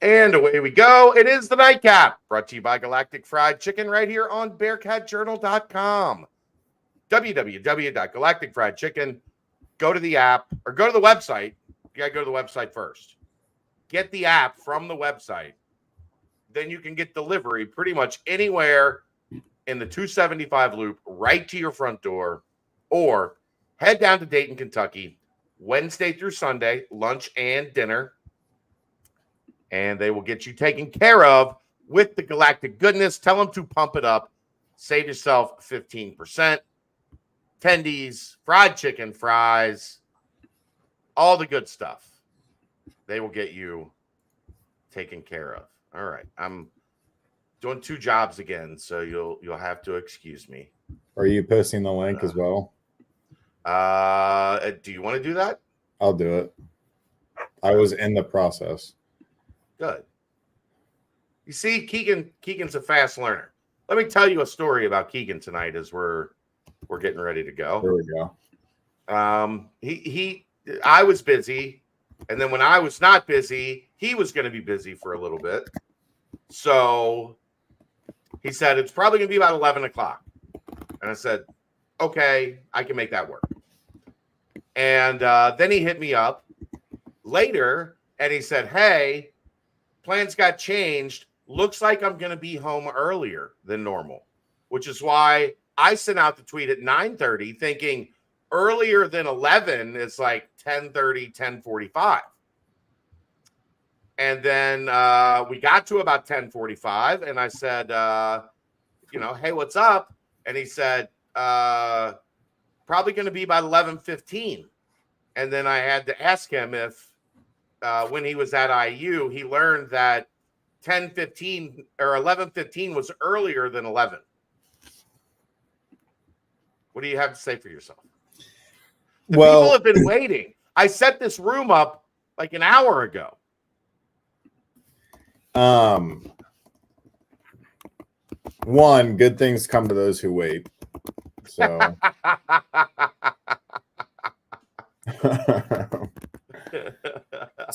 And away we go. It is the Nightcap, brought to you by Galactic Fried Chicken right here on BearcatJournal.com. www.galacticfriedchicken. Go to the app or go to the website. You got to go to the website first. Get the app from the website. Then you can get delivery pretty much anywhere in the 275 loop right to your front door, or head down to Dayton, Kentucky, Wednesday through Sunday, lunch and dinner. And they will get you taken care of with the Galactic goodness. Tell them to pump it up. Save yourself 15%. Tendies, fried chicken, fries, all the good stuff. They will get you taken care of. All right. I'm doing two jobs again, so you'll have to excuse me. Are you posting the link as well? Do you want to do that? I'll do it. I was in the process. Good. You see, Keegan's a fast learner. Let me tell you a story about Keegan tonight as we're getting ready to go. There we go. I was busy, and then when I was not busy, he was going to be busy for a little bit. So he said, it's probably going to be about 11 o'clock. And I said, okay, I can make that work. And then he hit me up later, and he said, hey, plans got changed. Looks like I'm going to be home earlier than normal, which is why I sent out the tweet at 9:30 thinking earlier than 11 is like 10:30, 10:45. And then we got to about 10:45, and I said, hey, what's up? And he said, probably going to be about 11:15. And then I had to ask him if when he was at IU, he learned that 10:15 or 11:15 was earlier than 11. What do you have to say for yourself? People have been waiting. I set this room up like an hour ago. One, good things come to those who wait. So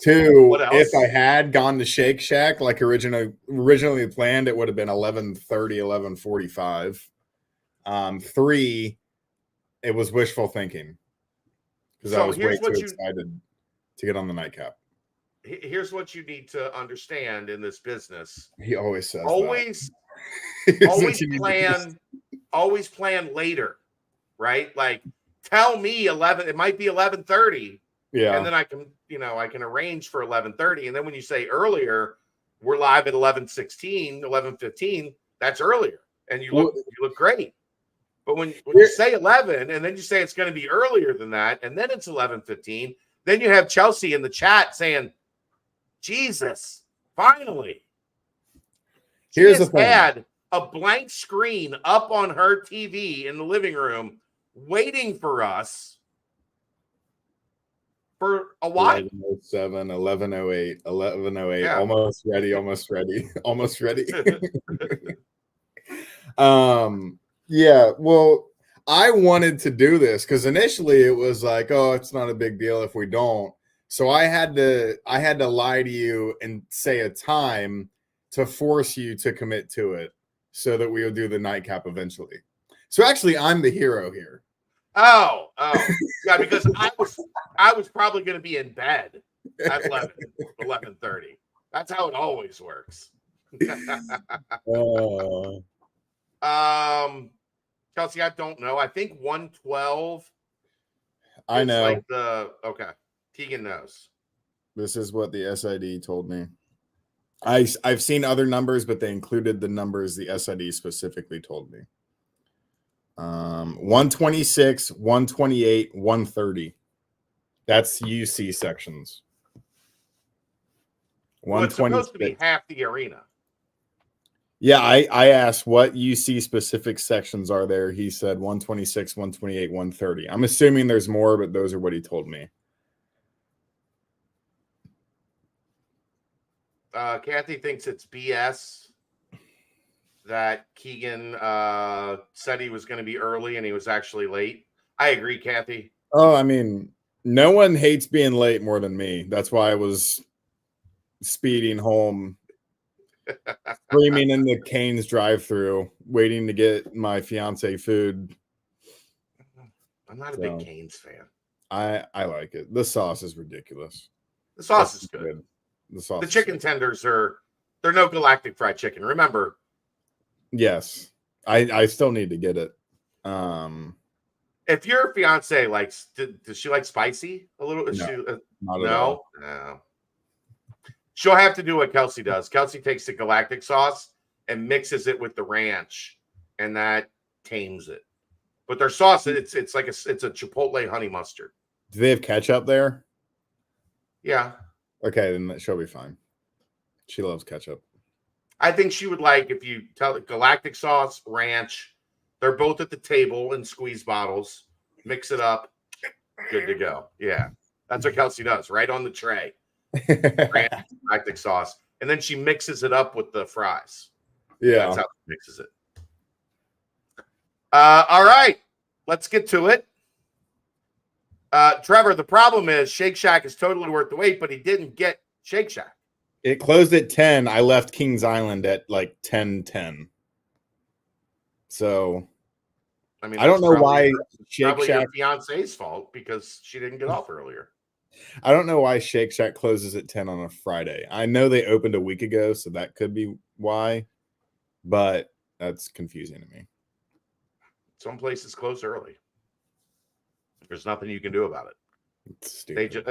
two, if I had gone to Shake Shack like originally planned, it would have been 11:30, 11:45. Three, it was wishful thinking because I was way too excited to get on the Nightcap. Here's what you need to understand in this business. He always says always plan later, right? Like tell me 11, it might be 11:30. Yeah. And then I can arrange for 11:30. And then when you say earlier, we're live at 11:16, 11:15, that's earlier. And you look great. But when you say 11 and then you say it's going to be earlier than that, and then it's 11:15, then you have Chelsea in the chat saying, Jesus, finally. Here's the thing. Had a blank screen up on her TV in the living room waiting for us for a while. 11:07, 11:08, 11:08, yeah. Almost ready. Yeah, well, I wanted to do this because initially it was like, oh, it's not a big deal if we don't. So I had to lie to you and say a time to force you to commit to it so that we would do the Nightcap eventually. So actually, I'm the hero here. Oh, yeah, because I was probably going to be in bed at 11:30. That's how it always works. Chelsea, I don't know. I think 112. I know. Like okay. Keegan knows. This is what the SID told me. I've seen other numbers, but they included the numbers the SID specifically told me. 126, 128, 130. That's UC sections. Well, it's supposed to be half the arena. Yeah, I asked what UC specific sections are there. He said 126, 128, 130. I'm assuming there's more, but those are what he told me. Kathy thinks it's BS that Keegan said he was going to be early and he was actually late. I agree, Kathy. Oh, I mean, no one hates being late more than me. That's why I was speeding home, screaming in the Cane's drive-through, waiting to get my fiance food. I'm not a big Cane's fan. I like it. The sauce is ridiculous. The sauce is good. The chicken tenders they're no Galactic fried chicken. Remember? Yes. I still need to get it. If your fiance likes, does she like spicy a little? Not at all. No. She'll have to do what Kelsey does. Kelsey takes the Galactic sauce and mixes it with the ranch, and that tames it. But their sauce, it's a Chipotle honey mustard. Do they have ketchup there? Yeah. Okay, then she'll be fine. She loves ketchup. I think she would like if you tell it Galactic sauce, ranch. They're both at the table in squeeze bottles. Mix it up. Good to go. Yeah. That's what Kelsey does, right on the tray. Ranch, Galactic sauce. And then she mixes it up with the fries. Yeah. That's how she mixes it. All right. Let's get to it. Trevor, the problem is Shake Shack is totally worth the wait, but he didn't get Shake Shack. It closed at 10. I left Kings Island at like 10:10. So I mean, I don't know why Shake Shack. Your fiance's fault because she didn't get off earlier. I don't know why Shake Shack closes at 10 on a Friday. I know they opened a week ago, so that could be why, but that's confusing to me. Some places close early. There's nothing you can do about it. It's stupid. They just,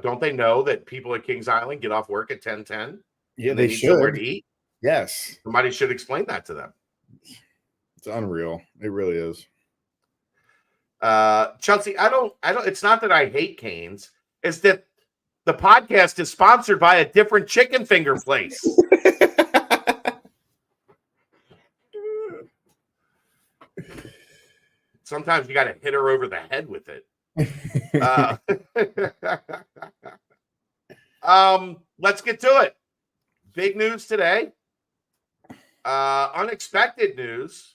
don't they know that people at Kings Island get off work at 10:10? Yeah, they should. Somewhere to eat. Yes, somebody should explain that to them. It's unreal. It really is. Chelsea, I don't. It's not that I hate Cane's. It's that the podcast is sponsored by a different chicken finger place. Sometimes you got to hit her over the head with it. Let's get to it. Big news today. Unexpected news,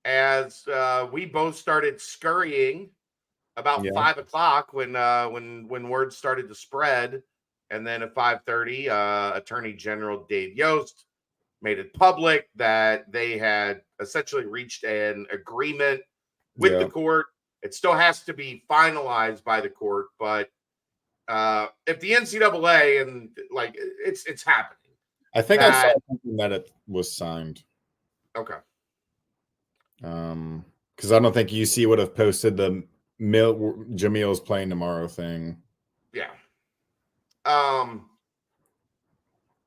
as we both started scurrying about 5 o'clock when word started to spread, and then at 5:30, Attorney General Dave Yost made it public that they had essentially reached an agreement with the court. It still has to be finalized by the court, but if the NCAA and it's happening. I think I saw something that it was signed. Okay. Because I don't think UC would have posted the Jamille's playing tomorrow thing. Yeah.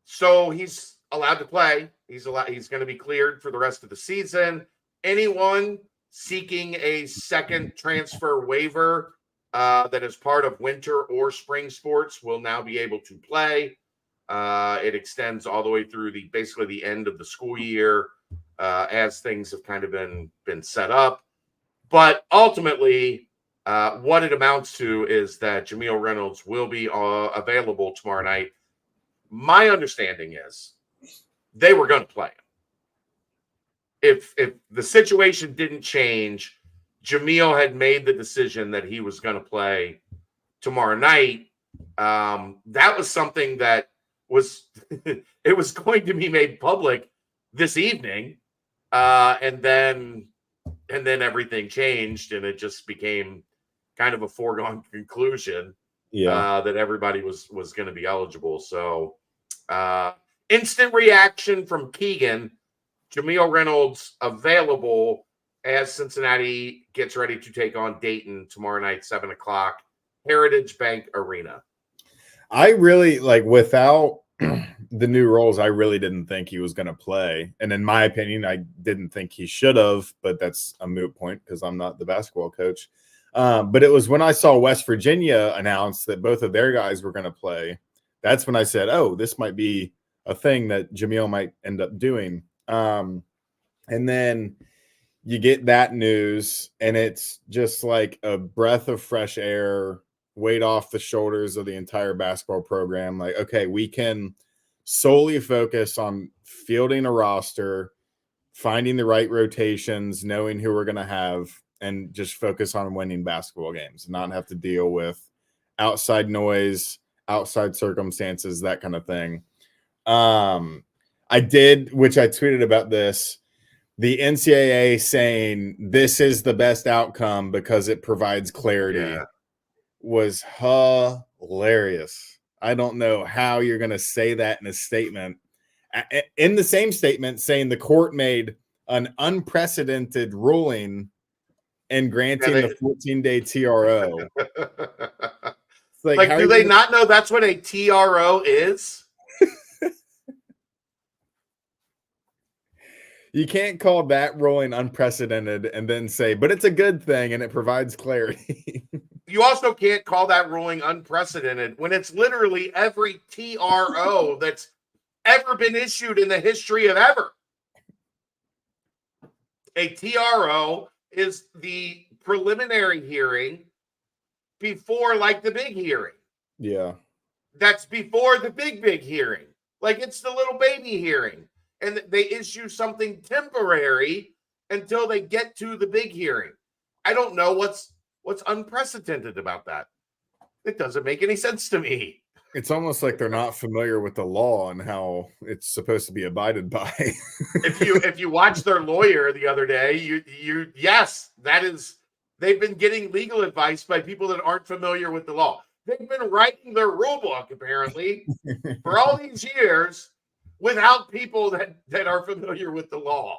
So he's allowed to play. He's going to be cleared for the rest of the season. Anyone seeking a second transfer waiver that is part of winter or spring sports will now be able to play. It extends all the way through basically the end of the school year, as things have kind of been set up. But ultimately, what it amounts to is that Jamille Reynolds will be available tomorrow night. My understanding is they were going to play him. If the situation didn't change, Jamille had made the decision that he was going to play tomorrow night. That was something that was it was going to be made public this evening, and then everything changed, and it just became kind of a foregone conclusion that everybody was going to be eligible. So instant reaction from Keegan. Jamille Reynolds available as Cincinnati gets ready to take on Dayton tomorrow night, 7 o'clock, Heritage Bank Arena. I really without the new rules, I really didn't think he was going to play. And in my opinion, I didn't think he should have, but that's a moot point because I'm not the basketball coach. But it was when I saw West Virginia announce that both of their guys were going to play. That's when I said, oh, this might be a thing that Jamille might end up doing. And then you get that news, and it's just like a breath of fresh air, weight off the shoulders of the entire basketball program. Like, okay, we can solely focus on fielding a roster, finding the right rotations, knowing who we're going to have, and just focus on winning basketball games, not have to deal with outside noise, outside circumstances, that kind of thing. I did, which I tweeted about this, the NCAA saying this is the best outcome because it provides clarity was hilarious. I don't know how you're going to say that in a statement. In the same statement, saying the court made an unprecedented ruling and granting the 14-day TRO. It's like do they not know that's what a TRO is? You can't call that ruling unprecedented and then say, but it's a good thing and it provides clarity. You also can't call that ruling unprecedented when it's literally every TRO that's ever been issued in the history of ever. A TRO is the preliminary hearing before, like, the big hearing. Yeah. That's before the big hearing. Like, it's the little baby hearing. And they issue something temporary until they get to the big hearing. I don't know what's unprecedented about that. It doesn't make any sense to me. It's almost like they're not familiar with the law and how it's supposed to be abided by. If you watch their lawyer the other day, yes, that is, they've been getting legal advice by people that aren't familiar with the law. They've been writing their rule book apparently for all these years without people that are familiar with the law.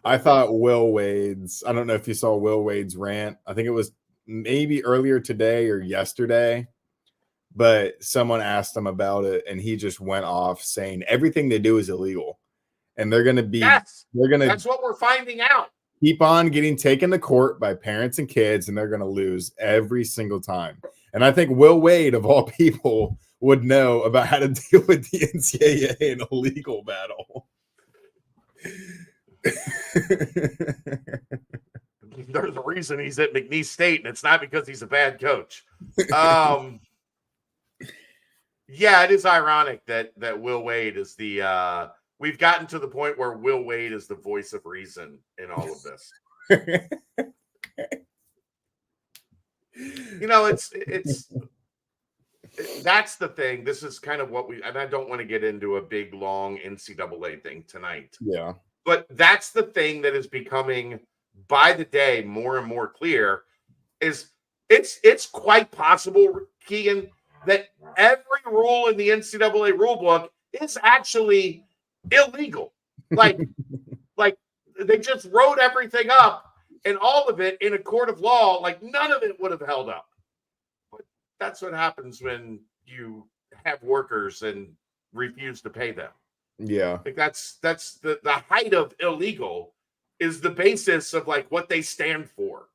I thought Will Wade's, I don't know if you saw Will Wade's rant. I think it was maybe earlier today or yesterday, but someone asked him about it and he just went off saying everything they do is illegal. And they're going to be, that's what we're finding out. Keep on getting taken to court by parents and kids, and they're going to lose every single time. And I think Will Wade, of all people, would know about how to deal with the NCAA in a legal battle. There's a reason he's at McNeese State, and it's not because he's a bad coach. Yeah, it is ironic that Will Wade is the we've gotten to the point where Will Wade is the voice of reason in all of this. You know, it's that's the thing. This is kind of what and I don't want to get into a big, long NCAA thing tonight. Yeah. But that's the thing that is becoming, by the day, more and more clear, is it's quite possible, Keegan, that every rule in the NCAA rule book is actually illegal. Like they just wrote everything up, and all of it in a court of law, like none of it would have held up. But that's what happens when you have workers and refuse to pay them. Yeah. Like that's the height of illegal is the basis of like what they stand for.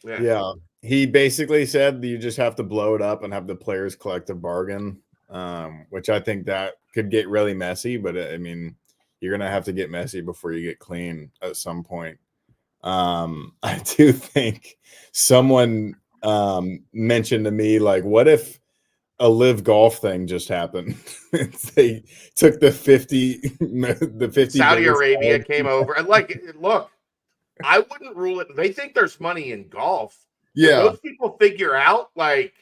Yeah. He basically said you just have to blow it up and have the players collective bargain, which I think that could get really messy. But I mean, you're going to have to get messy before you get clean at some point. I do think someone mentioned to me, like, what if a live golf thing just happened? They took the 50 Saudi Arabia came over and like, look, I wouldn't rule it. They think there's money in golf. Yeah. If those people figure out like,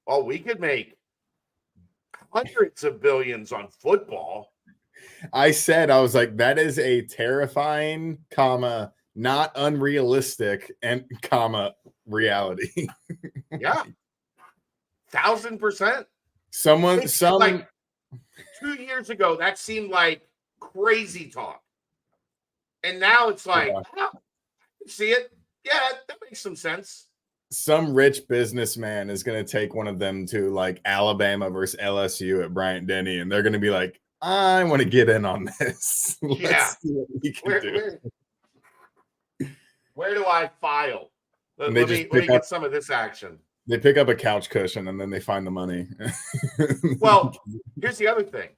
oh, we could make hundreds of billions on football. I was like, that is a terrifying, not unrealistic, and reality. Yeah. 1,000%. Like 2 years ago, that seemed like crazy talk. And now it's like, see it? Yeah, that makes some sense. Some rich businessman is going to take one of them to like Alabama versus LSU at Bryant-Denny, and they're going to be like, I want to get in on this. Let's see what we can do. Where do I file? Let me get some of this action. They pick up a couch cushion and then they find the money. Well, here's the other thing.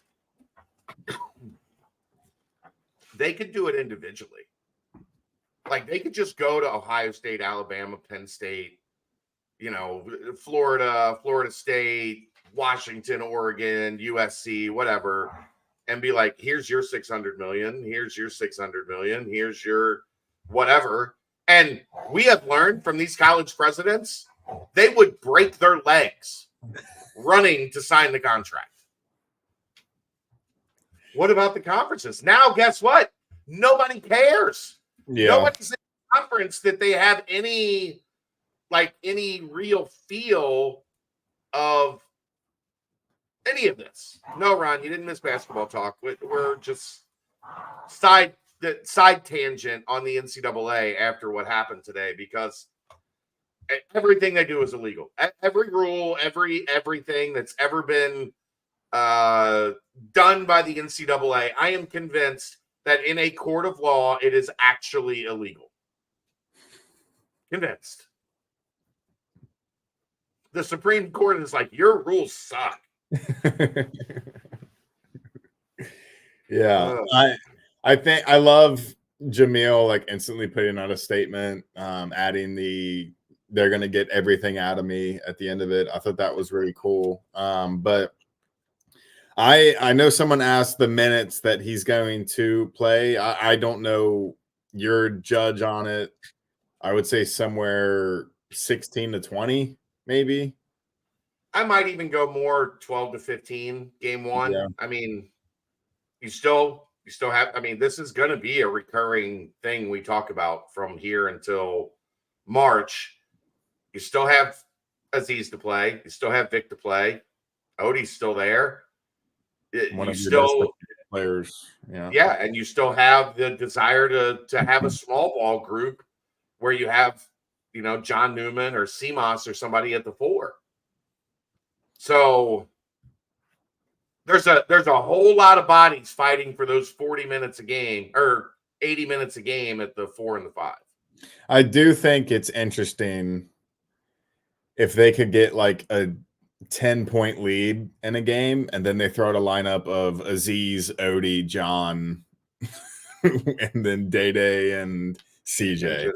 They could do it individually. Like they could just go to Ohio State, Alabama, Penn State, Florida State, Washington, Oregon, USC, whatever, and be like, here's your 600 million, here's your 600 million, here's your whatever. And we have learned from these college presidents They would break their legs running to sign the contract. What about the conferences? Now, guess what? Nobody cares. Yeah. Nobody's in the conference that they have any real feel of any of this. No, Ron, you didn't miss basketball talk. We're just side tangent on the NCAA after what happened today, because everything they do is illegal. Every rule, everything that's ever been done by the NCAA, I am convinced that in a court of law, it is actually illegal. Convinced. The Supreme Court is like, your rules suck. Yeah. I think I love Jamille like instantly putting out a statement, adding they're going to get everything out of me at the end of it. I thought that was really cool. But I know someone asked the minutes that he's going to play. I don't know your judge on it. I would say somewhere 16 to 20, maybe. I might even go more 12 to 15 game one. Yeah. I mean, you still have, I mean, this is going to be a recurring thing we talk about from here until March. You still have Aziz to play. You still have Vic to play. Odie's still there. One of your best players. Yeah. Yeah. And you still have the desire to have a small ball group where you have, John Newman or Seamoss or somebody at the 4. So there's a whole lot of bodies fighting for those 40 minutes a game or 80 minutes a game at the 4 and the 5. I do think it's interesting if they could get like a 10-point lead in a game and then they throw out a lineup of Aziz, Odie, John, and then Day and CJ.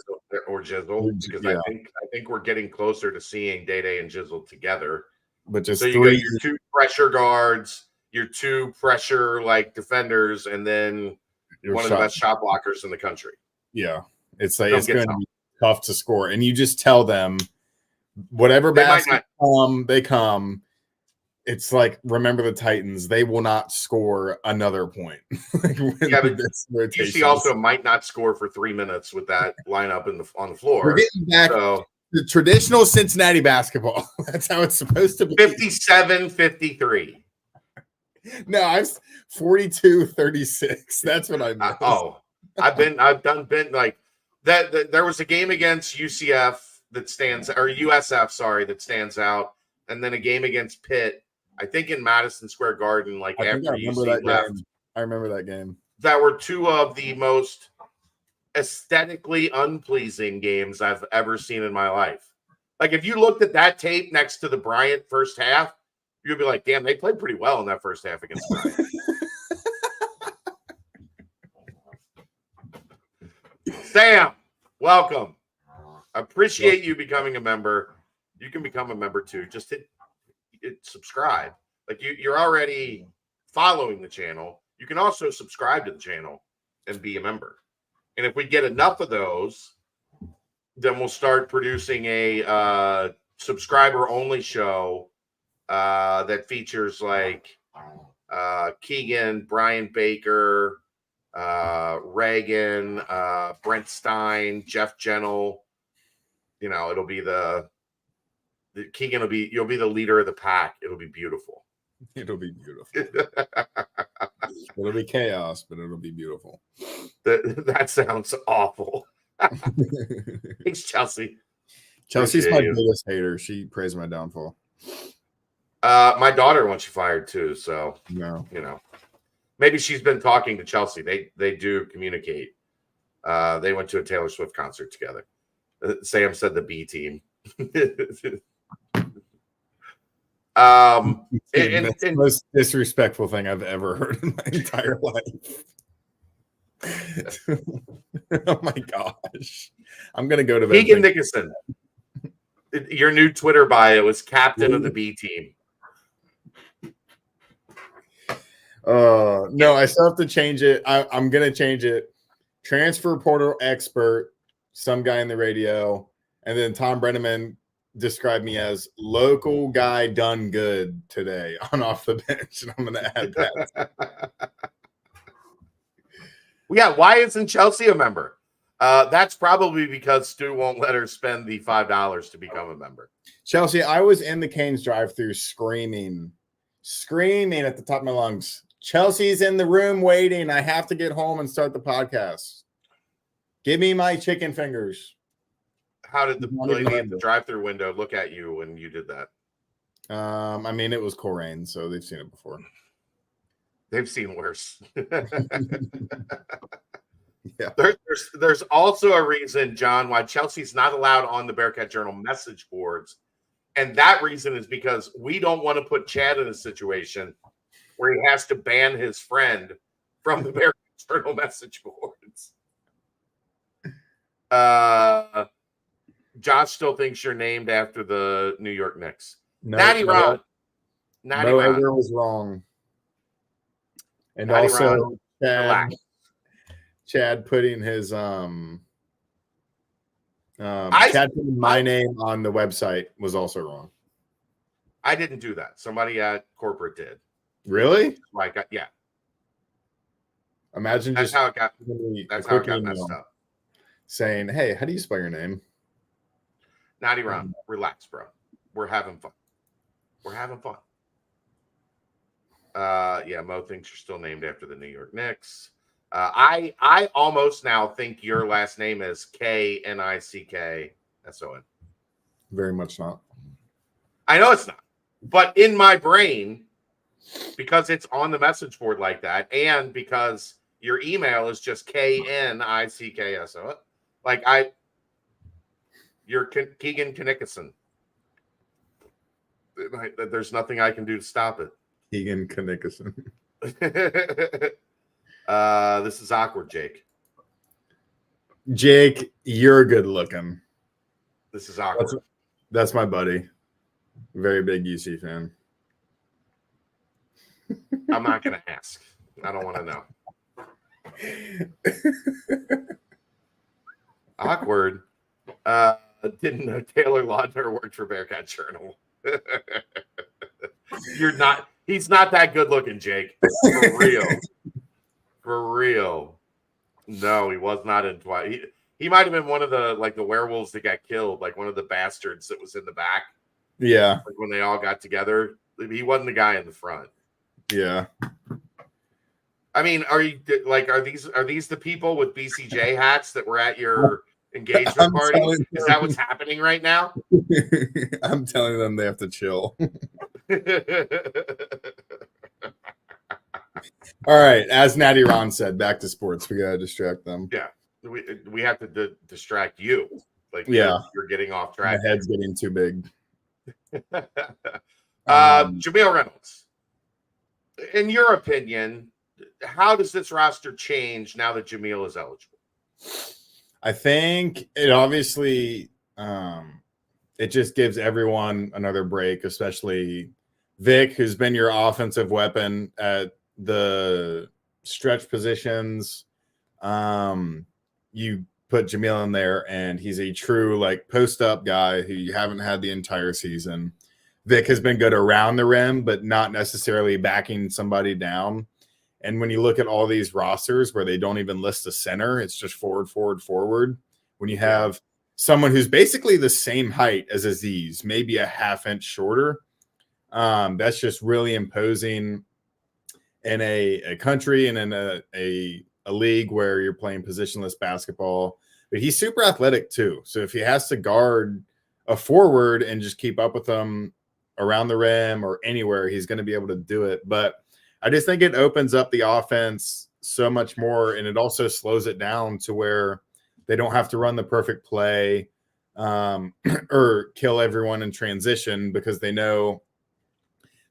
Or Jizzle, because yeah. I think we're getting closer to seeing Day and Jizzle together. But just so you got your 2 pressure guards, your 2 pressure defenders, and then one of the best shot blockers in the country. Yeah, it's like it's going to be tough to score, and you just tell them whatever basket they come. It's like, remember the Titans; they will not score another point. Yeah, but UC also might not score for 3 minutes with that lineup on the floor. We're getting back to the traditional Cincinnati basketball. That's how it's supposed to be. 57-53. No, I'm 42-36. That's what I meant. I've been like that. There was a game against UCF that stands, or USF, sorry, that stands out, and then a game against Pitt, I think in Madison Square Garden, after UC left. I remember that game. That were 2 of the most aesthetically unpleasing games I've ever seen in my life. Like, if you looked at that tape next to the Bryant first half, you'd be like, damn, they played pretty well in that first half against Bryant. Sam, welcome. Appreciate you becoming a member. You can become a member too. Just hit subscribe. Like, you're already following the channel. You can also subscribe to the channel and be a member. And if we get enough of those, then we'll start producing a subscriber-only show that features Keegan, Brian Baker, Reagan, Brent Stein, Jeff Gentle. It'll be Keegan you'll be the leader of the pack. It'll be beautiful. It'll be beautiful. It'll be chaos, but it'll be beautiful. That sounds awful. Thanks, Chelsea. Chelsea's my biggest hater. She praised my downfall. My daughter wants you fired too. So no, maybe she's been talking to Chelsea. They do communicate. They went to a Taylor Swift concert together. Sam said the B team. That's the most disrespectful thing I've ever heard in my entire life. Oh my gosh. I'm gonna go to bed. Keegan Nickoson. Your new Twitter bio is captain of the B team. No, I still have to change it. I'm gonna change it. Transfer portal expert, some guy in the radio, and then Tom Brenneman described me as local guy done good today on Off the Bench, and I'm going to add that. Yeah, why isn't Chelsea a member? That's probably because Stu won't let her spend the $5 to become a member. Chelsea, I was in the Canes drive-thru screaming at the top of my lungs. Chelsea's in the room waiting. I have to get home and start the podcast. Give me my chicken fingers. How did the lady at the drive-thru window look at you when you did that? I mean, it was Corain, so they've seen it before. They've seen worse. Yeah. There's also a reason, John, why Chelsea's not allowed on the Bearcat Journal message boards. And that reason is because we don't want to put Chad in a situation where he has to ban his friend from the Bearcat Journal message boards. Josh still thinks you're named after the New York Knicks. Natty Ron. Mo Egger was wrong. And Natty also Ron, Chad putting his Chad putting my name on the website was also wrong. I didn't do that. Somebody at corporate did. Really? Yeah. Imagine that's just how it got. That's how it got messed up. Saying, "Hey, how do you spell your name?" Natty Ron, relax, bro. We're having fun. Yeah, Mo thinks you're still named after the New York Knicks. I almost now think your last name is Knickson. Very much not. I know it's not, but in my brain, because it's on the message board like that, and because your email is just Knickson, you're Keegan Nickoson. There's nothing I can do to stop it. Keegan Nickoson. This is awkward, Jake. Jake, you're good looking. This is awkward. That's my buddy. Very big UC fan. I'm not going to ask. I don't want to know. Awkward. Didn't know Taylor Lautner worked for Bearcat Journal. He's not that good looking, Jake. For real. For real. No, he was not in Twilight. He might have been one of the werewolves that got killed, like one of the bastards that was in the back. Yeah. Like when they all got together. He wasn't the guy in the front. Yeah. I mean, are these the people with BCJ hats that were at your engagement party? Is that what's happening right now? I'm telling them they have to chill. All right, as Natty Ron said, back to sports. We gotta distract them. Yeah, we have to distract you. Yeah, you're getting off track. My head's getting too big. Jamille Reynolds, in your opinion, how does this roster change now that Jamille is eligible? I think it obviously it just gives everyone another break, especially Vic, who's been your offensive weapon at the stretch positions. You put Jamille in there, and he's a true post-up guy who you haven't had the entire season. Vic has been good around the rim, but not necessarily backing somebody down. And when you look at all these rosters where they don't even list a center, it's just forward. When you have someone who's basically the same height as Aziz, maybe a half-inch shorter, that's just really imposing in a country and in a league where you're playing positionless basketball. But he's super athletic too. So if he has to guard a forward and just keep up with them around the rim or anywhere, he's going to be able to do it. But I just think it opens up the offense so much more, and it also slows it down to where they don't have to run the perfect play or kill everyone in transition, because they know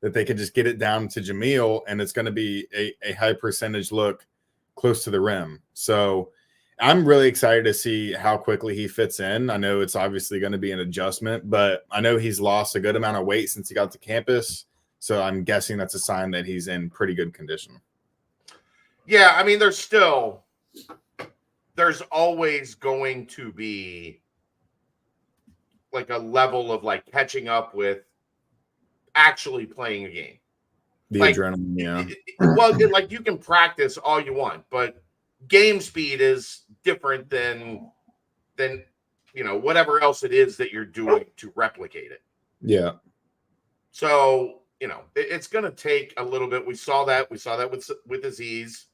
that they can just get it down to Jamille, and it's going to be a high percentage look close to the rim. So I'm really excited to see how quickly he fits in. I know it's obviously going to be an adjustment, but I know he's lost a good amount of weight since he got to campus. So I'm guessing that's a sign that he's in pretty good condition. Yeah, I mean, there's always going to be like a level of like catching up with actually playing a game. The like, adrenaline, yeah. Like you can practice all you want, but game speed is different than whatever else it is that you're doing to replicate it. Yeah. So it's going to take a little bit. We saw that with Aziz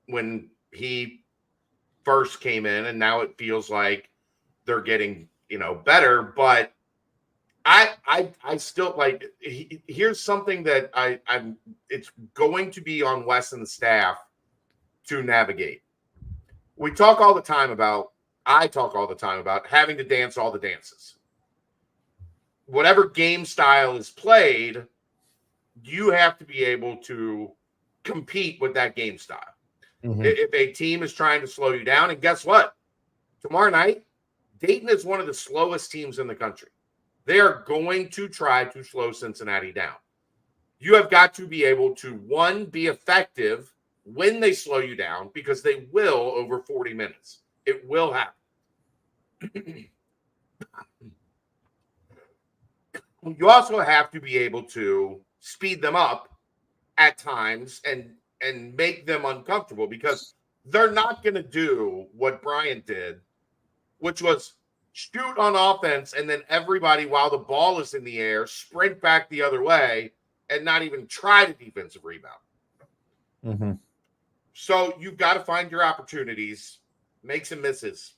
when he first came in, and now it feels like they're getting better. But I still like. Here's something that I'm. It's going to be on Wes and the staff to navigate. I talk all the time about having to dance all the dances. Whatever game style is played, you have to be able to compete with that game style. Mm-hmm. If a team is trying to slow you down, and guess what? Tomorrow night, Dayton is one of the slowest teams in the country. They are going to try to slow Cincinnati down. You have got to be able to, one, be effective when they slow you down, because they will over 40 minutes. It will happen. You also have to be able to speed them up at times and make them uncomfortable, because they're not going to do what Bryant did, which was shoot on offense and then everybody, while the ball is in the air, sprint back the other way and not even try the defensive rebound. Mm-hmm. So you've got to find your opportunities, make some misses,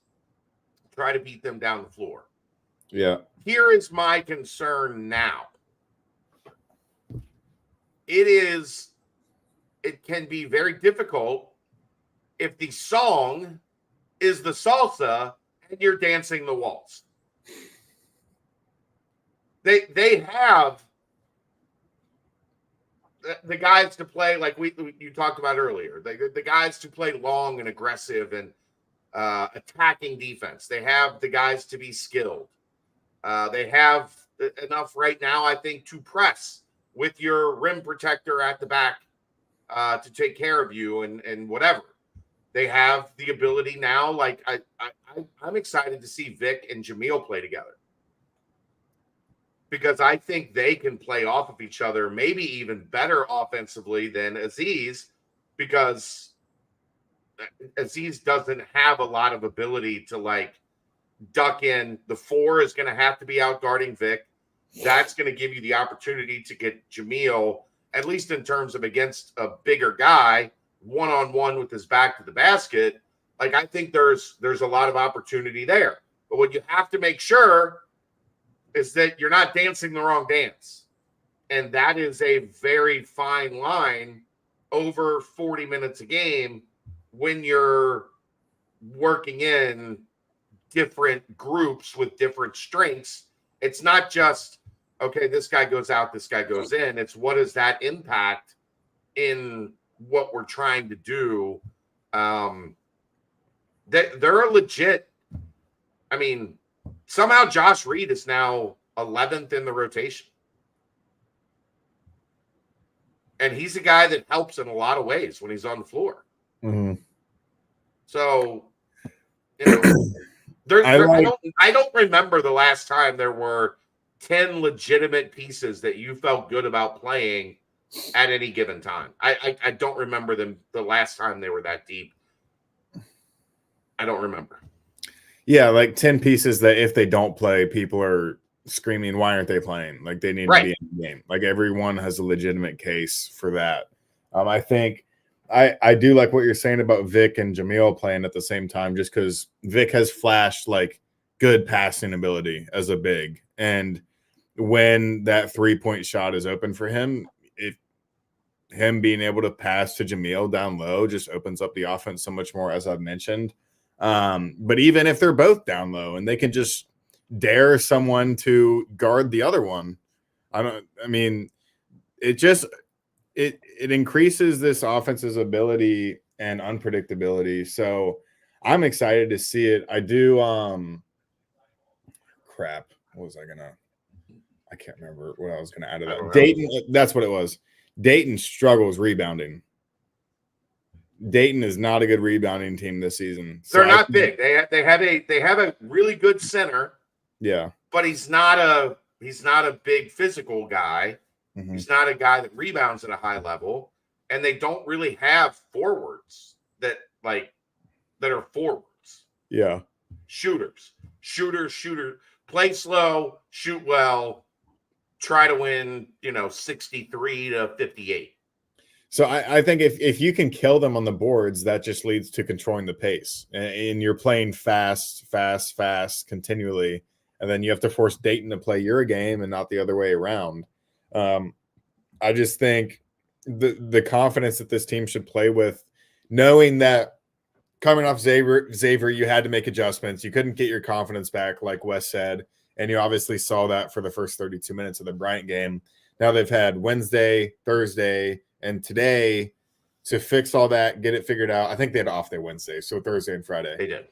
try to beat them down the floor. Yeah. Here is my concern now. It can be very difficult if the song is the salsa and you're dancing the waltz. They have the guys to play, like you talked about earlier, the guys to play long and aggressive and attacking defense. They have the guys to be skilled. They have enough right now, I think, to press with your rim protector at the back to take care of you and whatever. They have the ability now. Like I'm excited to see Vic and Jamille play together, because I think they can play off of each other, maybe even better offensively than Aziz, because Aziz doesn't have a lot of ability to like duck in. The 4 is going to have to be out guarding Vic. That's going to give you the opportunity to get Jamille, at least in terms of against a bigger guy, one-on-one with his back to the basket. Like, I think there's a lot of opportunity there. But what you have to make sure is that you're not dancing the wrong dance. And that is a very fine line over 40 minutes a game when you're working in different groups with different strengths. It's not just, okay, this guy goes out, this guy goes in. It's what is that impact in what we're trying to do. They're a legit. I mean, somehow Josh Reed is now 11th in the rotation. And he's a guy that helps in a lot of ways when he's on the floor. Mm-hmm. So, I don't remember the last time there were 10 legitimate pieces that you felt good about playing at any given time. I don't remember them the last time they were that deep. I don't remember. Yeah, like 10 pieces that if they don't play, people are screaming, why aren't they playing? Like, they need to be in the game. Like, everyone has a legitimate case for that. I think I do like what you're saying about Vic and Jamille playing at the same time, just because Vic has flashed like good passing ability as a big. And when that 3-point shot is open for him, him being able to pass to Jamille down low just opens up the offense so much more, as I've mentioned. But even if they're both down low and they can just dare someone to guard the other one, it increases this offense's ability and unpredictability. So I'm excited to see it. I do. Crap. What was I can't remember what I was going to add to that. Dayton. That's what it was. Dayton struggles rebounding. Dayton is not a good rebounding team this season. They're not big. They have a really good center. Yeah, but he's not a big physical guy. Mhm. He's not a guy that rebounds at a high level, and they don't really have forwards that are forwards. Yeah, Shooters, play slow, shoot well, try to win, 63 to 58. so I think if you can kill them on the boards, that just leads to controlling the pace, and you're playing fast continually, and then you have to force Dayton to play your game and not the other way around. I just think the confidence that this team should play with, knowing that coming off Xavier, you had to make adjustments. You couldn't get your confidence back, like Wes said, and you obviously saw that for the first 32 minutes of the Bryant game. Now they've had Wednesday, Thursday, and today to fix all that, get it figured out. I think they had off day Wednesday, so Thursday and Friday. They did.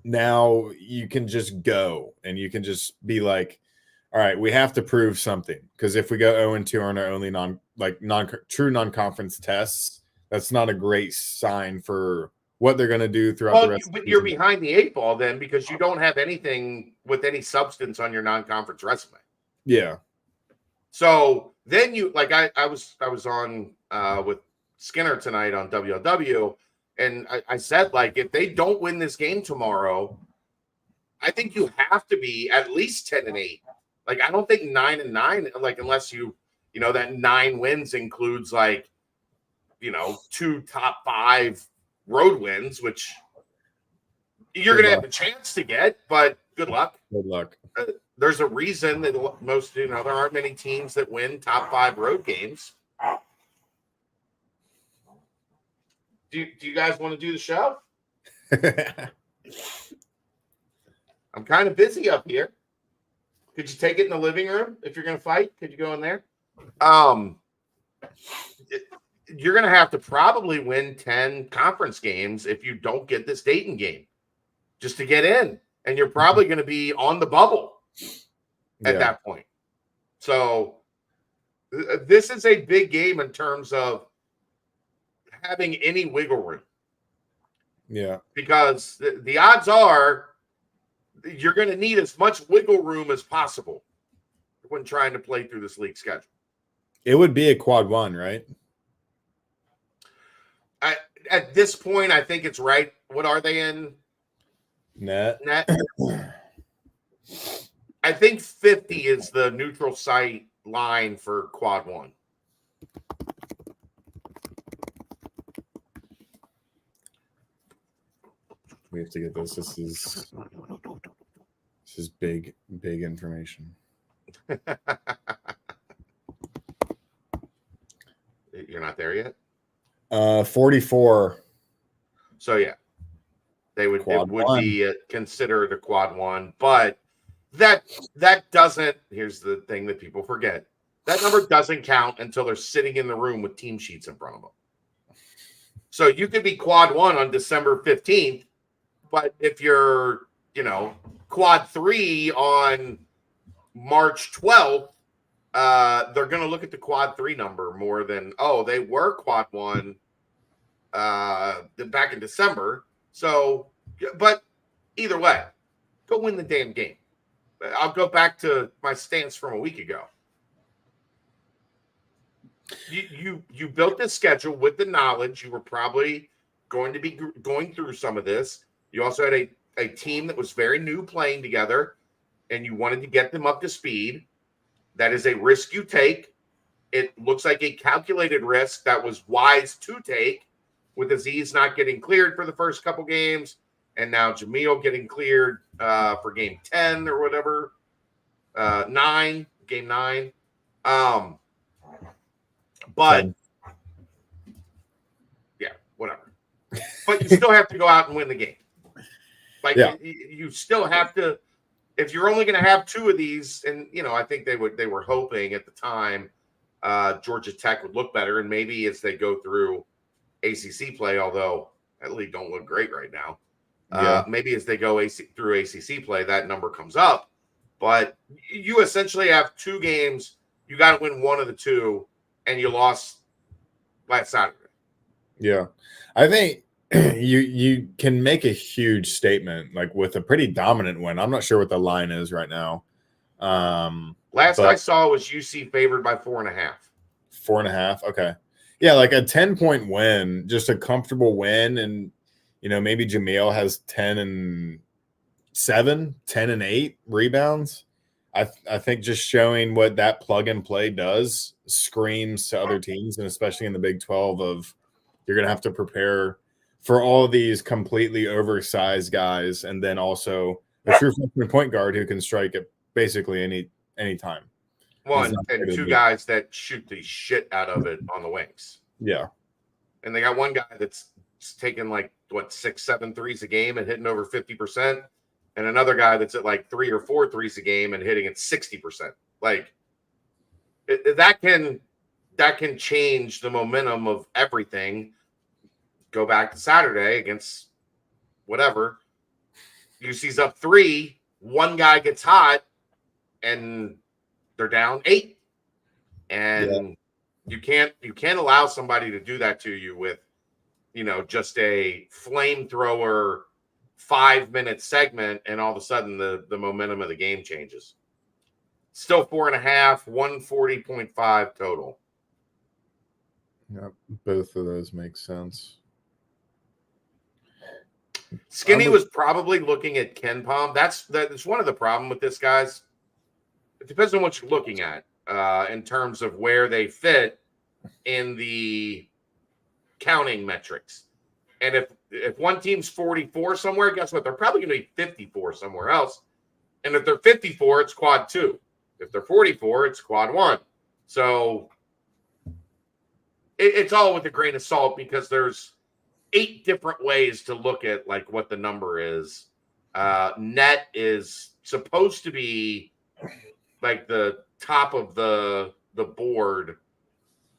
Now you can just go and you can just be like, all right, we have to prove something, because if we go 0-2 on our only true non-conference tests, that's not a great sign for what they're going to do throughout the rest of the season. You're behind the 8 ball then, because you don't have anything with any substance on your non-conference resume. Yeah. So then I was on with Skinner tonight on WLW, and I said, if they don't win this game tomorrow, I think you have to be at least 10-8. I don't think 9-9, unless that 9 wins includes 2 top 5 road wins, which you're going to have a chance to get, but good luck. Good luck. There's a reason that most, there aren't many teams that win top 5 road games. Do you guys want to do the show? I'm kind of busy up here. Could you take it in the living room if you're going to fight? Could you go in there? You're going to have to probably win 10 conference games if you don't get this Dayton game just to get in. And you're probably going to be on the bubble at that point. So this is a big game in terms of having any wiggle room. Yeah. Because the odds are you're going to need as much wiggle room as possible when trying to play through this league schedule. It would be a quad 1, right? At this point, I think it's right. What are they in? Net. I think 50 is the neutral site line for quad 1. We have to get this. This is big information. You're not there yet? 44. So yeah, it would be considered a quad 1, but that doesn't. Here's the thing that people forget: that number doesn't count until they're sitting in the room with team sheets in front of them. So you could be quad 1 on December 15th, but if you're quad 3 on March 12th, they're going to look at the quad 3 number more than, they were quad 1 back in December. So, but either way, go win the damn game. I'll go back to my stance from a week ago. You built this schedule with the knowledge you were probably going to be going through some of this. You also had a team that was very new playing together, and you wanted to get them up to speed. That is a risk you take. It looks like a calculated risk that was wise to take, with Aziz not getting cleared for the first couple games, and now Jamille getting cleared for game 10 or whatever, game 9. But yeah, whatever. But you still have to go out and win the game. You still have to. If you're only going to have 2 of these, and I think they were hoping at the time Georgia Tech would look better, and maybe as they go through ACC play, although that league don't look great right now. Maybe as they go through ACC play, that number comes up. But you essentially have 2 games. You got to win one of the 2, and you lost last Saturday. Yeah. I think you can make a huge statement like with a pretty dominant win. I'm not sure what the line is right now. Last But I saw was UC favored by 4.5. 4.5. Okay. Yeah, like a 10-point win, just a comfortable win. And, maybe Jamille has 10 and 7, 10 and 8 rebounds. I think just showing what that plug and play does screams to other teams, and especially in the Big 12 of you're going to have to prepare for all these completely oversized guys, and then also a true freshman point guard who can strike at basically any time. One and two guys that shoot the shit out of it on the wings. Yeah. And they got one guy that's taking like 6, 7 threes a game and hitting over 50%. And another guy that's at like 3 or 4 threes a game and hitting at 60%. Like that can change the momentum of everything. Go back to Saturday against whatever. UC's up 3, one guy gets hot, and they're down 8. And you can't allow somebody to do that to you with, just a flamethrower 5-minute segment, and all of a sudden the momentum of the game changes. Still 4.5, 140.5 total. Yeah, both of those make sense. Skinny was probably looking at Ken Palm. That's one of the problem with this, guys. It depends on what you're looking at in terms of where they fit in the counting metrics. And if one team's 44 somewhere, guess what? They're probably going to be 54 somewhere else. And if they're 54, it's quad 2. If they're 44, it's quad 1. So it's all with a grain of salt, because there's 8 different ways to look at like what the number is. Net is supposed to be like the top of the board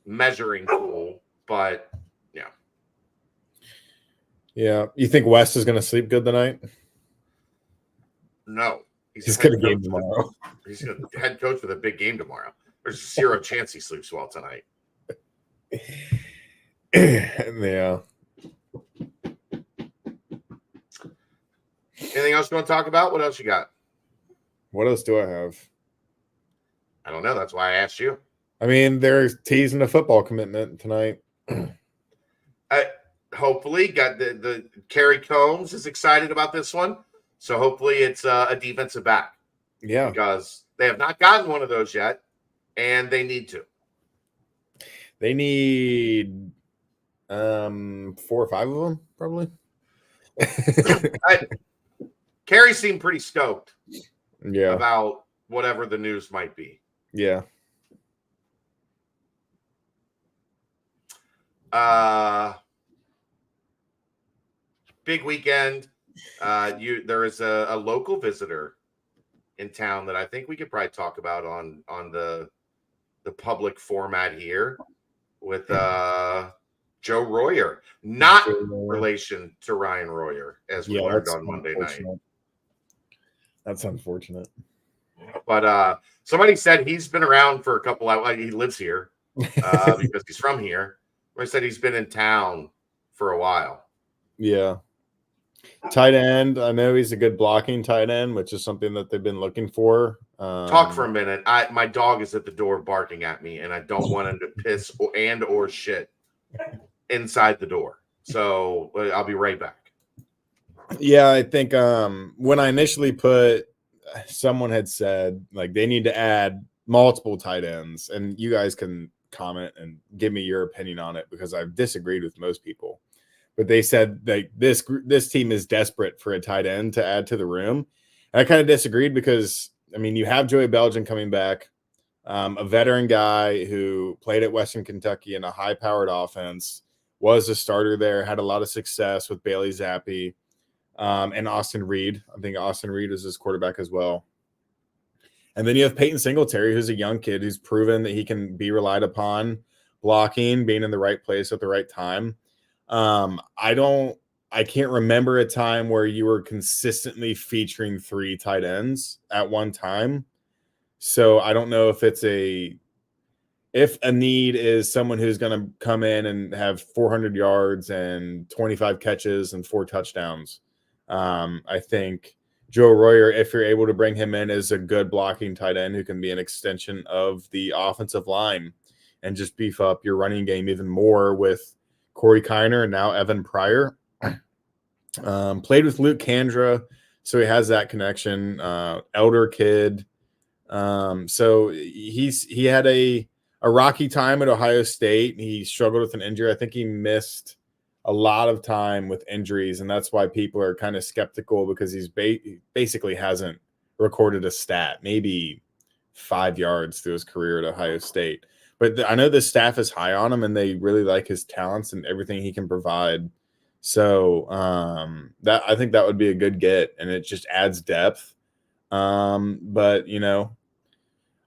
measuring tool, but yeah. You think West is going to sleep good tonight? No. He's got a game tomorrow. He's the head coach with a big game tomorrow. There's 0 chance he sleeps well tonight. Yeah. Anything else you want to talk about? What else you got? What else do I have? I don't know. That's why I asked you. I mean, they're teasing a football commitment tonight. Hopefully, got the Kerry Combs is excited about this one. So hopefully it's a defensive back. Yeah. Because they have not gotten one of those yet, and they need to. They need 4 or 5 of them, probably. Kerry seemed pretty stoked about whatever the news might be. Yeah. Big weekend. There is a local visitor in town that I think we could probably talk about on the public format here with Joe Royer, not relation to Ryan Royer, as we learned on Monday night. That's unfortunate. But somebody said he's been around for a couple hours. He lives here because he's from here. I said he's been in town for a while. Yeah. Tight end. I know he's a good blocking tight end, which is something that they've been looking for. Talk for a minute. My dog is at the door barking at me, and I don't want him to piss or shit inside the door. So I'll be right back. Yeah, I think when I initially put, someone had said like they need to add multiple tight ends, and you guys can comment and give me your opinion on it because I've disagreed with most people. But they said like this team is desperate for a tight end to add to the room. And I kind of disagreed because, I mean, you have Joey Belgian coming back, a veteran guy who played at Western Kentucky in a high-powered offense, was a starter there, had a lot of success with Bailey Zappi and Austin Reed. I think Austin Reed is his quarterback as well. And then you have Peyton Singletary, who's a young kid who's proven that he can be relied upon, blocking, being in the right place at the right time. I can't remember a time where you were consistently featuring 3 tight ends at one time. So I don't know if it's if a need is someone who's going to come in and have 400 yards and 25 catches and 4 touchdowns, I think Joe Royer, if you're able to bring him in, is a good blocking tight end who can be an extension of the offensive line and just beef up your running game even more with Corey Kiner and now Evan Pryor. Played with Luke Kandra, so he has that connection. Elder kid. So he had a rocky time at Ohio State. He struggled with an injury. I think he missed a lot of time with injuries, and that's why people are kind of skeptical because he's basically hasn't recorded a stat, maybe 5 yards through his career at Ohio State. But I know the staff is high on him, and they really like his talents and everything he can provide. So that I think that would be a good get, and it just adds depth. But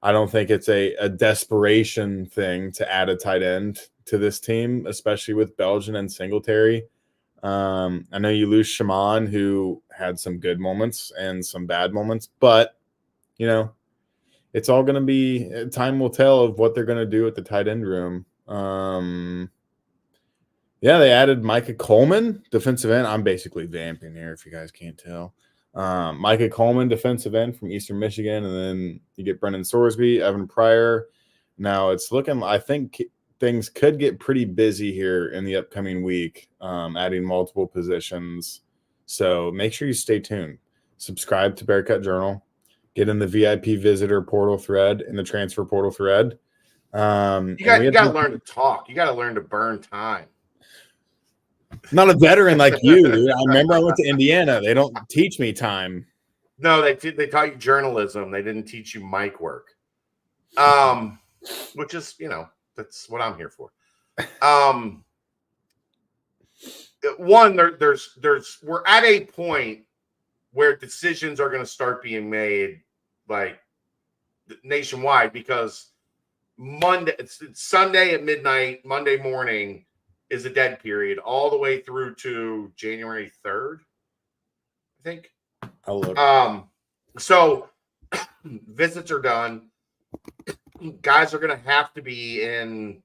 I don't think it's a desperation thing to add a tight end to this team, especially with Belgian and Singletary. I know you lose Shaman, who had some good moments and some bad moments, but it's all going to be time will tell of what they're going to do at the tight end room. Yeah, they added Micah Coleman, defensive end. I'm basically vamping here if you guys can't tell. Micah Coleman, defensive end from Eastern Michigan, and then you get Brendan Sorsby, Evan Pryor. Now it's looking, I think things could get pretty busy here in the upcoming week, adding multiple positions. So make sure you stay tuned. Subscribe to Bearcat Journal. Get in the VIP visitor portal thread, in the transfer portal thread. You got to learn to talk. You got to learn to burn time. Not a veteran like you, dude. I remember I went to Indiana. They don't teach me time. No, they taught you journalism. They didn't teach you mic work. Which is, that's what I'm here for. We're at a point where decisions are going to start being made like nationwide because it's Sunday at midnight, Monday morning is a dead period all the way through to January 3rd, I think. I'll look. So visits are done. Guys are going to have to be in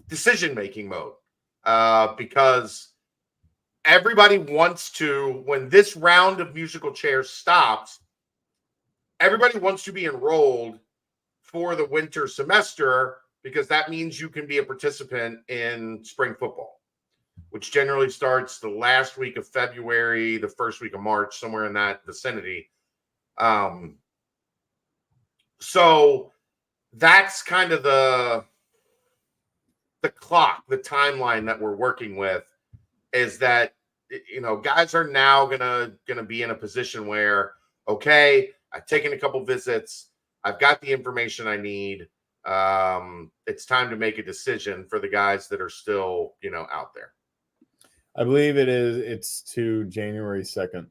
decision-making mode because everybody wants to, when this round of musical chairs stops, everybody wants to be enrolled for the winter semester because that means you can be a participant in spring football, which generally starts the last week of February, the first week of March, somewhere in that vicinity. So that's kind of the clock, the timeline that we're working with is that, guys are now gonna be in a position where, okay, I've taken a couple visits. I've got the information I need. It's time to make a decision for the guys that are still, out there. I believe it's to January 2nd.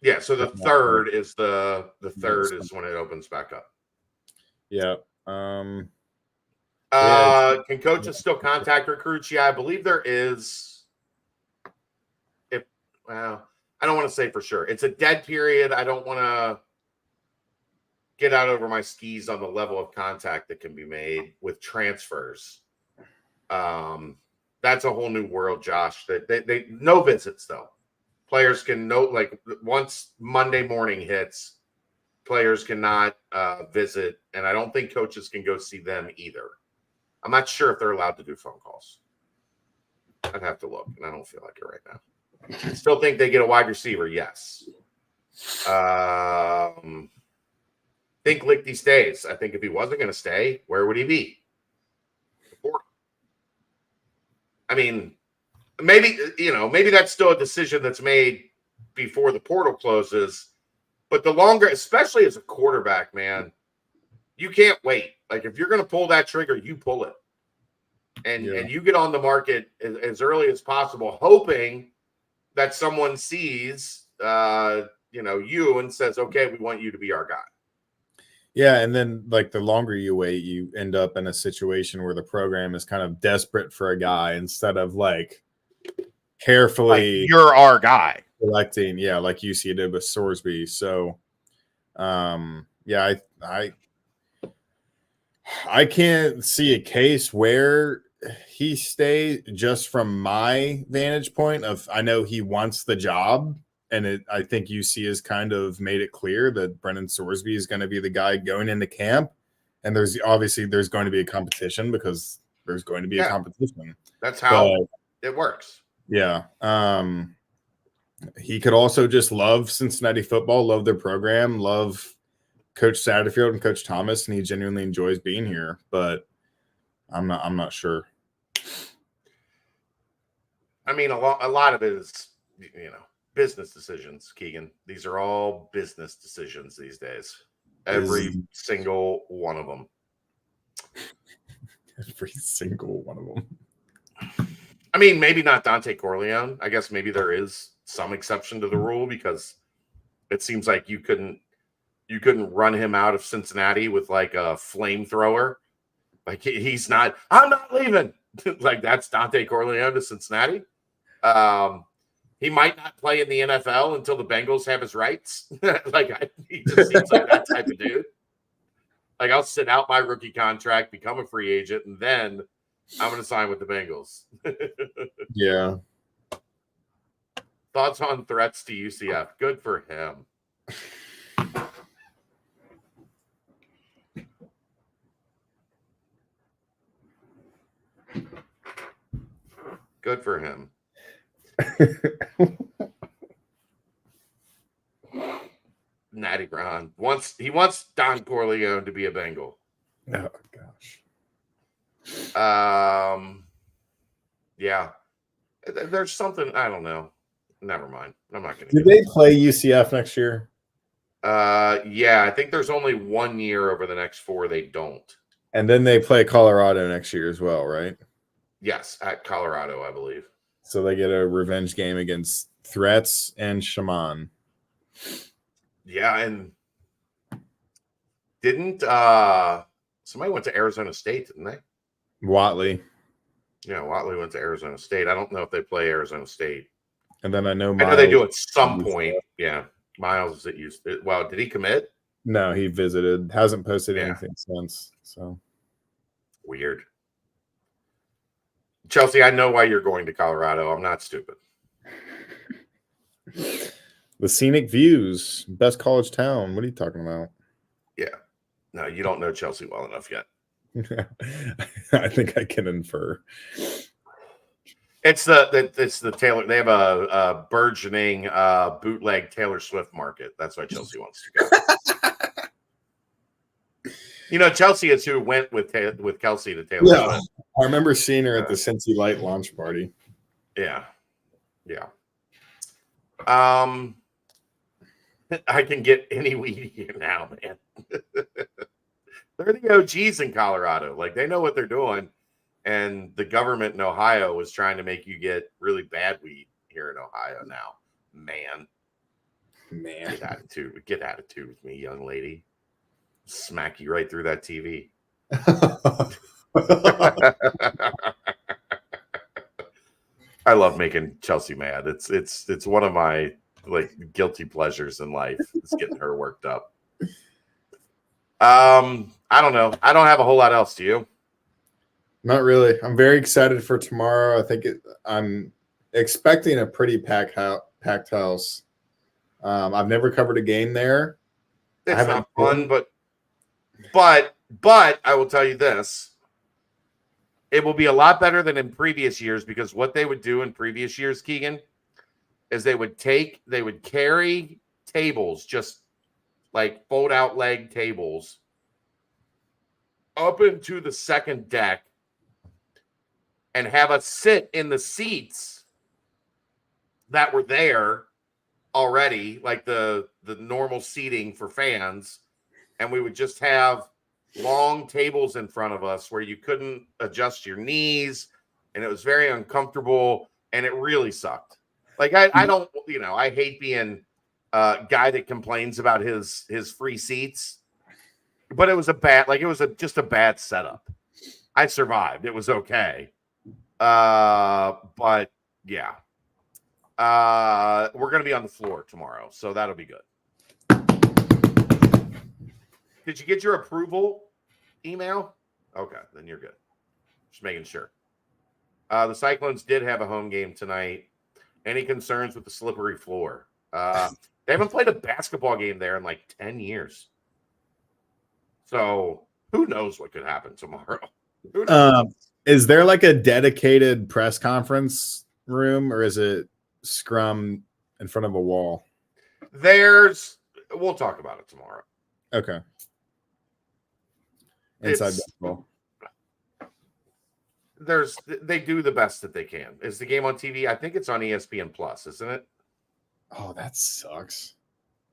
Yeah, so the 3rd is the 3rd is when it opens back up. Yeah. Can coaches still contact recruits? Yeah, I believe there is. I don't want to say for sure. It's a dead period. I don't want to get out over my skis on the level of contact that can be made with transfers. That's a whole new world, Josh. They no visits though. Players can once Monday morning hits, players cannot visit, and I don't think coaches can go see them either. I'm not sure if they're allowed to do phone calls. I'd have to look, and I don't feel like it right now. I still think they get a wide receiver, yes. Think Lichty stays. I think if he wasn't going to stay, where would he be? I mean, maybe that's still a decision that's made before the portal closes. But the longer, especially as a quarterback, man, you can't wait. Like if you're going to pull that trigger, you pull it, and you get on the market as early as possible, hoping that someone sees, you and says, "Okay, we want you to be our guy." Yeah, and then the longer you wait, you end up in a situation where the program is kind of desperate for a guy instead of carefully you're our guy selecting. Yeah, like UC did with Sorsby. So, I I can't see a case where he stays just from my vantage point of I know he wants the job. And I think UC has kind of made it clear that Brendan Sorsby is going to be the guy going into camp. And there's going to be a competition because there's going to be a competition. That's how it works. Yeah. He could also just love Cincinnati football, love their program, love Coach Satterfield and Coach Thomas, and he genuinely enjoys being here. But I'm not sure. I mean, a lot of it is, business decisions, Keegan. These are all business decisions these days. Every single one of them. Every single one of them. I mean, maybe not Dante Corleone. I guess maybe there is some exception to the rule because it seems like you couldn't run him out of Cincinnati with like a flamethrower. Like he's not. I'm not leaving. Like that's Dante Corleone to Cincinnati. He might not play in the NFL until the Bengals have his rights. He just seems like that type of dude. Like I'll sit out my rookie contract, become a free agent, and then I'm going to sign with the Bengals. Yeah. Thoughts on threats to UCF? Good for him. Good for him. Natty Brown he wants Don Corleone to be a Bengal. Oh gosh. Yeah. There's something I don't know. Never mind. I'm not going to. Did they play UCF next year? Yeah, I think there's only 1 year over the next 4 they don't. And then they play Colorado next year as well, right? Yes, at Colorado, I believe. So they get a revenge game against Threats and Shaman. Yeah, and didn't somebody went to Arizona State, didn't they? Watley. Yeah, Watley went to Arizona State. I don't know if they play Arizona State. And then I know they do at some point. Yeah. Miles that used it. Well, did he commit? No, he visited. Hasn't posted anything since. So weird. Chelsea, I know why you're going to Colorado. I'm not stupid. The scenic views, best college town. What are you talking about? Yeah. No, you don't know Chelsea well enough yet. I think I can infer. It's the Taylor. They have a burgeoning bootleg Taylor Swift market. That's why Chelsea wants to go. Chelsea is who went with Kelsey to Taylor Swift. I remember seeing her at the Cincy Light launch party. Yeah. I can get any weed here now, man. They're the OGs in Colorado. Like they know what they're doing. And the government in Ohio was trying to make you get really bad weed here in Ohio now. Man. Get attitude with me, young lady. Smack you right through that TV. I love making Chelsea mad. It's one of my guilty pleasures in life. It's getting her worked up. I don't know. I don't have a whole lot else. Do you? Not really. I'm very excited for tomorrow. I think I'm expecting a pretty packed house. I've never covered a game there. It's not fun, but I will tell you this. It will be a lot better than in previous years because what they would do in previous years, Keegan, is they would carry tables, just like fold out leg tables, up into the second deck and have us sit in the seats that were there already, like the normal seating for fans. And we would just have long tables in front of us where you couldn't adjust your knees. And it was very uncomfortable. And it really sucked. Like, I don't, I hate being a guy that complains about his free seats. But it was just a bad setup. I survived. It was okay. But yeah. We're going to be on the floor tomorrow, so that'll be good. Did you get your approval email? Okay, then you're good. Just making sure. The Cyclones did have a home game tonight. Any concerns with the slippery floor? They haven't played a basketball game there in like 10 years. So who knows what could happen tomorrow? Who knows? Is there like a dedicated press conference room, or is it scrum in front of a wall? We'll talk about it tomorrow. Okay. Inside basketball. They do the best that they can. Is the game on TV? I think it's on ESPN Plus, isn't it? Oh, that sucks.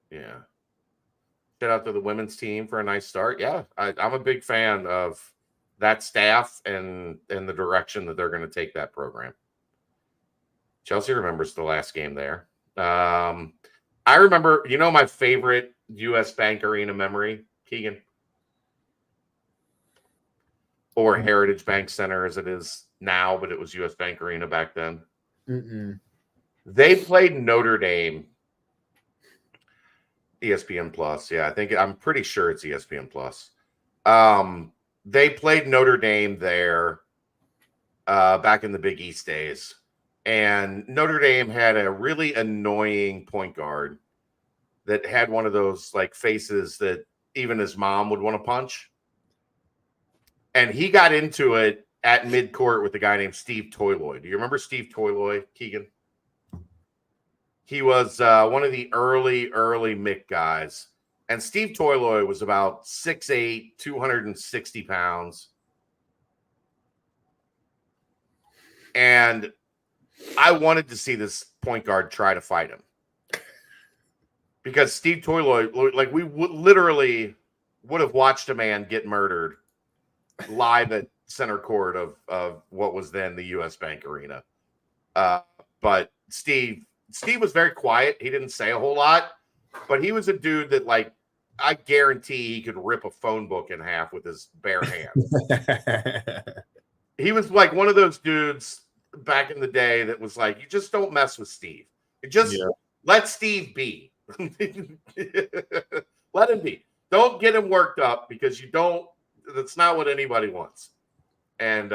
Yeah. Shout out to the women's team for a nice start. Yeah, I'm a big fan of that staff and the direction that they're going to take that program. Chelsea remembers the last game there. I remember, my favorite U.S. Bank Arena memory, Keegan? Or Heritage Bank Center as it is now, but it was U.S. Bank Arena back then. Mm-mm. They played Notre Dame. ESPN Plus. Yeah, I'm pretty sure it's ESPN Plus. They played Notre Dame there back in the Big East days. And Notre Dame had a really annoying point guard that had one of those like faces that even his mom would want to punch. And he got into it at midcourt with a guy named Steve Toyloy. Do you remember Steve Toyloy, Keegan? He was one of the early Mick guys. And Steve Toyloy was about 6'8", 260 pounds. And I wanted to see this point guard try to fight him. Because Steve Toyloy, like we literally would have watched a man get murdered live at center court of what was then the U.S. Bank Arena. But Steve was very quiet. He didn't say a whole lot, but he was a dude that, like, I guarantee he could rip a phone book in half with his bare hands. He was like one of those dudes back in the day that was like, you just don't mess with Steve. Let Steve be. Let him be. Don't get him worked up because that's not what anybody wants. And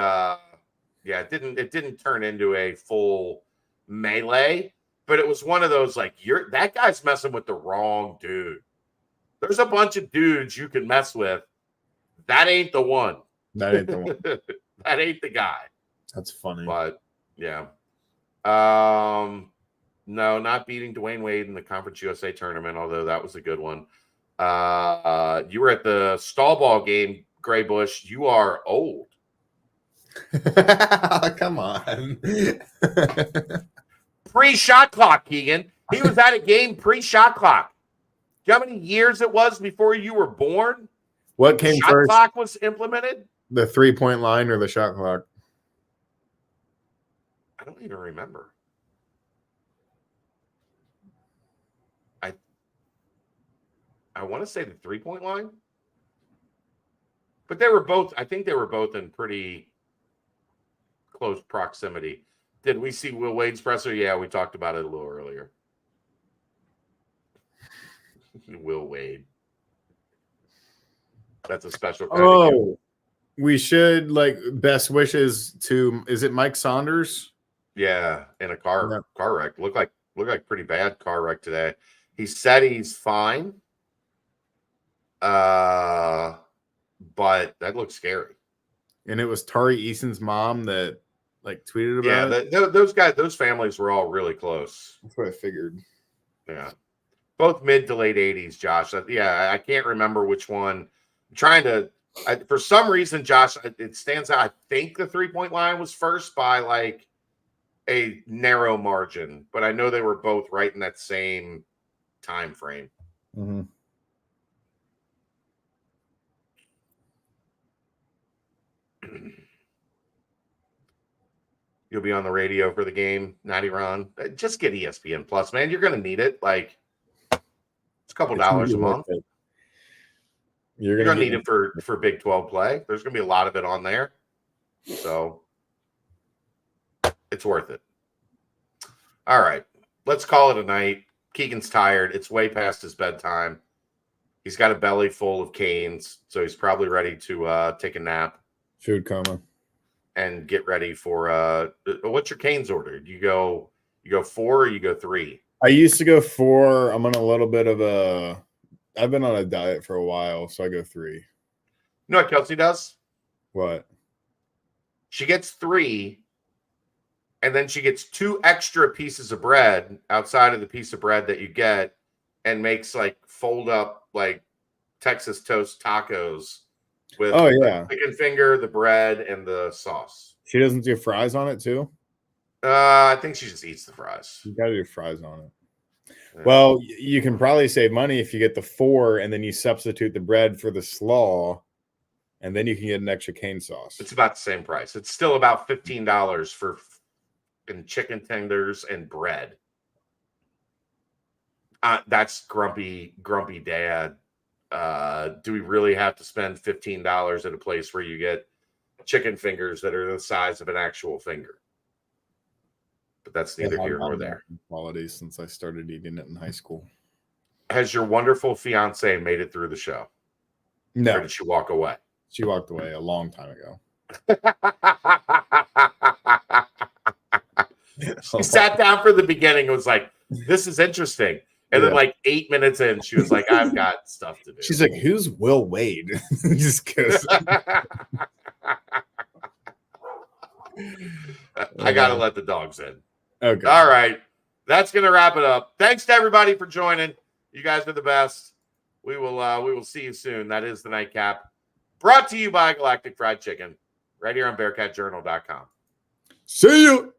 it didn't turn into a full melee, but it was one of those like, that guy's messing with the wrong dude. There's a bunch of dudes you can mess with. That ain't the one. That ain't the one. That ain't the guy. That's funny. But yeah. No, not beating Dwayne Wade in the Conference USA tournament, although that was a good one. You were at the stall ball game, Gray Bush. You are old. Come on. Pre-shot clock, Keegan. He was at a game pre-shot clock. Do you know how many years it was before you were born? What came shot first? Clock was implemented? The 3-point line or the shot clock? I don't even remember. I want to say the 3-point line. But I think they were both in pretty close proximity. Did we see Will Wade's presser? Yeah, we talked about it a little earlier. Will Wade. That's a special kind of game. We should best wishes to, is it Mike Saunders? Yeah, in a car wreck. Looked like pretty bad car wreck today. He said he's fine. But that looks scary. And it was Tari Eason's mom that tweeted about it. Yeah, those guys, those families were all really close. That's what I figured. Yeah, both mid to late 80s, Josh. I can't remember which one. I'm trying to. For some reason, Josh, it stands out. I think the 3-point line was first by a narrow margin, but I know they were both right in that same time frame. Mm-hmm. You'll be on the radio for the game, Natty Ron. Just get ESPN Plus, man. You're going to need it. It's a couple dollars a month. You're going to need it for Big 12 play. There's going to be a lot of it on there. So it's worth it. All right. Let's call it a night. Keegan's tired. It's way past his bedtime. He's got a belly full of canes, so he's probably ready to take a nap. Food coma. And get ready for what's your Cane's order? You go 4 or you go 3? I used to go 4. I'm on a little bit of a. I've been on a diet for a while, so I go 3. You know what Kelsey does? What? She gets 3, and then she gets 2 extra pieces of bread outside of the piece of bread that you get, and makes like fold up like Texas toast tacos with the chicken finger, the bread, and the sauce. She doesn't do fries on it too? I think she just eats the fries. You gotta do fries on it. Yeah. Well, you can probably save money if you get the 4 and then you substitute the bread for the slaw, and then you can get an extra cane sauce. It's about the same price. It's still about $15 for chicken tenders and bread. That's grumpy dad. Do we really have to spend $15 at a place where you get chicken fingers that are the size of an actual finger? But that's neither here nor there. Quality since I started eating it in high school. Has your wonderful fiance made it through the show? No. Or did she walk away? She walked away a long time ago. She sat down for the beginning and was like, this is interesting. And then like 8 minutes in, she was like, I've got stuff to do. She's like, who's Will Wade? Just goes. I got to let the dogs in. Okay. All right. That's going to wrap it up. Thanks to everybody for joining. You guys are the best. We will see you soon. That is the Nightcap. Brought to you by Galactic Fried Chicken. Right here on BearcatJournal.com. See you.